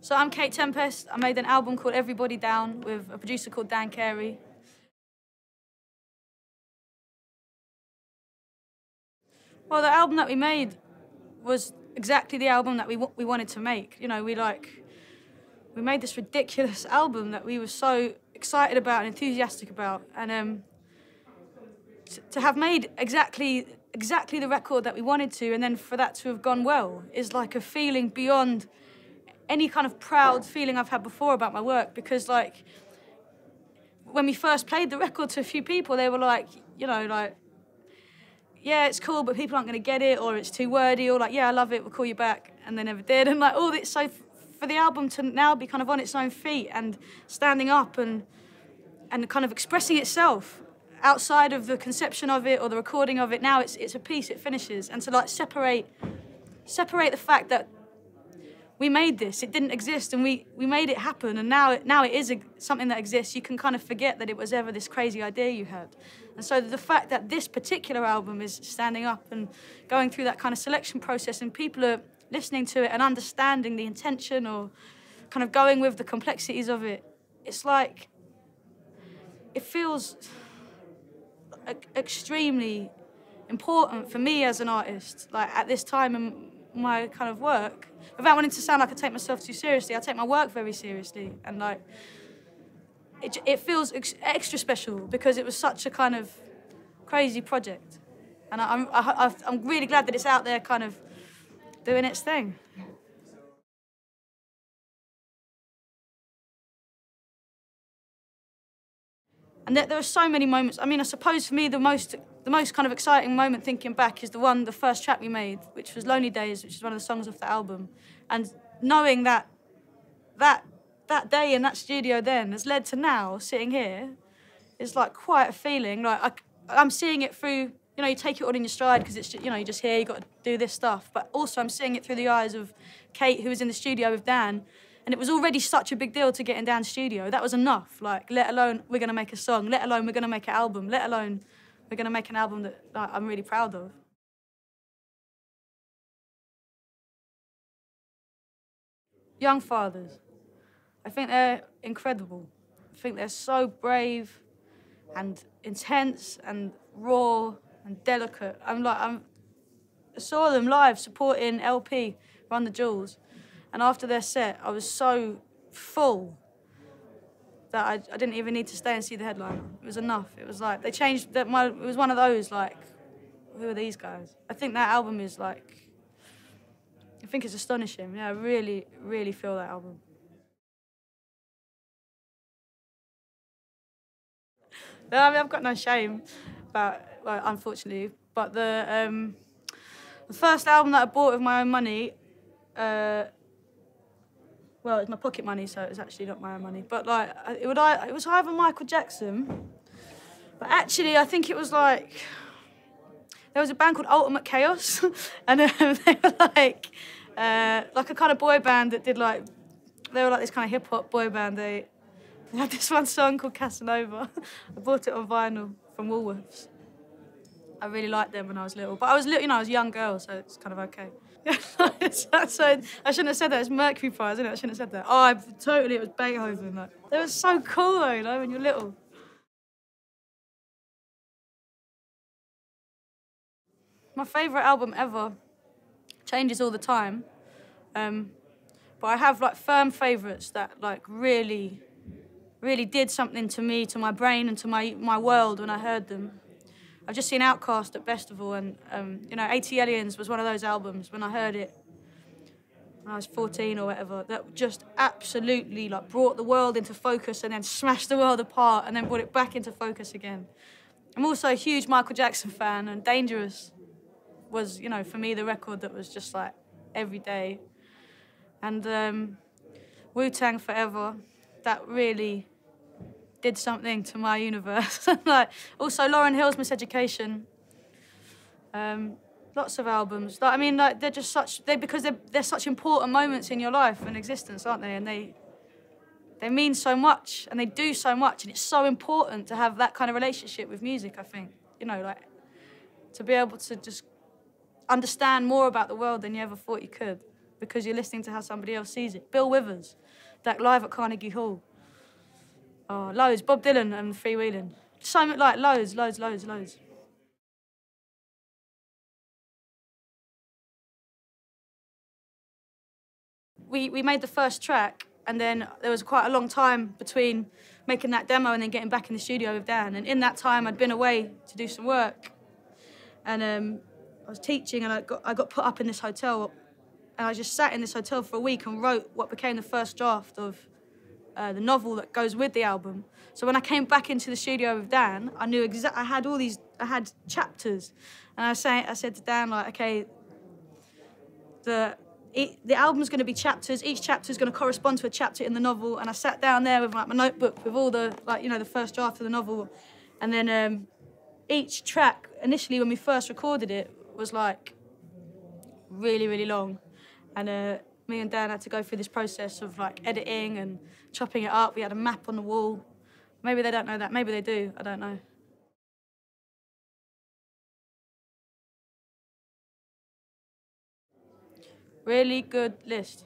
So I'm Kate Tempest. I made an album called Everybody Down with a producer called Dan Carey. Well, the album that we made was exactly the album that we wanted to make. You know, we made this ridiculous album that we were so excited about and enthusiastic about, and to have made exactly the record that we wanted to, and then for that to have gone well, is like a feeling beyond any kind of proud feeling I've had before about my work. Because like when we first played the record to a few people, they were like, you know, like, yeah, it's cool, but people aren't going to get it, or it's too wordy, or like, yeah, I love it, we'll call you back, and they never did. And like all this, so for the album to now be kind of on its own feet and standing up and kind of expressing itself outside of the conception of it or the recording of it, now it's a piece, it finishes. And to like separate the fact that we made this, it didn't exist, and we made it happen, and now it is something that exists. You can kind of forget that it was ever this crazy idea you had. And so the fact that this particular album is standing up and going through that kind of selection process, and people are listening to it and understanding the intention or kind of going with the complexities of it, it's like, it feels extremely important for me as an artist, like at this time in my kind of work. Without wanting to sound like I take myself too seriously, I take my work very seriously, and like it feels extra special because it was such a kind of crazy project, and I'm really glad that it's out there kind of doing its thing. And there are so many moments. I mean, I suppose for me the most kind of exciting moment thinking back is the first track we made, which was Lonely Days, which is one of the songs off the album. And knowing that day in that studio then has led to now sitting here is like quite a feeling. Like I'm seeing it through, you know, you take it all in your stride because it's, you know, you're just here, you got to do this stuff. But also I'm seeing it through the eyes of Kate, who was in the studio with Dan. And it was already such a big deal to get in Dan's studio. That was enough, like, let alone we're going to make a song, let alone we're going to make an album, let alone we're going to make an album that I'm really proud of. Young fathers, I think they're incredible. I think they're so brave and intense and raw and delicate. I saw them live supporting LP, Run the Jewels. And after their set, I was so full that I didn't even need to stay and see the headliner. It was enough. It was like, they changed, it was one of those, like, who are these guys? I think that album is like, I think it's astonishing. Yeah, I really, really feel that album. No, I mean, I've got no shame about, well, unfortunately, but the first album that I bought with my own money, well, it's my pocket money, so it's actually not my own money. But like, it was either Michael Jackson, but actually, I think it was like there was a band called Ultimate Chaos, and they were like a kind of boy band that did like, they were like this kind of hip hop boy band. They had this one song called Casanova. I bought it on vinyl from Woolworths. I really liked them when I was little, but I was little, you know, I was a young girl, so it's kind of okay. So I shouldn't have said that. It's Mercury Prize, isn't it? I shouldn't have said that. Oh, it was Beethoven. Like, they were so cool though, you know, when you're little. My favourite album ever changes all the time, but I have like firm favourites that like really did something to me, to my brain, and to my world when I heard them. I've just seen Outkast at Festival, and you know, 80 Aliens was one of those albums when I heard it when I was 14 or whatever, that just absolutely like brought the world into focus and then smashed the world apart and then brought it back into focus again. I'm also a huge Michael Jackson fan, and Dangerous was, you know, for me the record that was just like every day. And Wu-Tang Forever, that really did something to my universe. Like, also Lauryn Hill's Miseducation. Lots of albums. Like, I mean, like, they're just because they're such important moments in your life and existence, aren't they? And they mean so much, and they do so much, and it's so important to have that kind of relationship with music, I think. You know, like, to be able to just understand more about the world than you ever thought you could. because you're listening to how somebody else sees it. Bill Withers, that live at Carnegie Hall. Oh, loads. Bob Dylan and Freewheeling. So much, like loads. We made the first track, and then there was quite a long time between making that demo and then getting back in the studio with Dan. And in that time, I'd been away to do some work, and I was teaching, and I got put up in this hotel, and I just sat in this hotel for a week and wrote what became the first draft of the novel that goes with the album. So when I came back into the studio with Dan, I knew I had chapters, and I said to Dan, like, okay, the album's going to be chapters. Each chapter is going to correspond to a chapter in the novel. And I sat down there with like my notebook with all the, like, you know, the first draft of the novel. And then each track, initially when we first recorded it, was like really, really long. And me and Dan had to go through this process of like editing and chopping it up. We had a map on the wall. Maybe they don't know that. Maybe they do. I don't know. Really good list.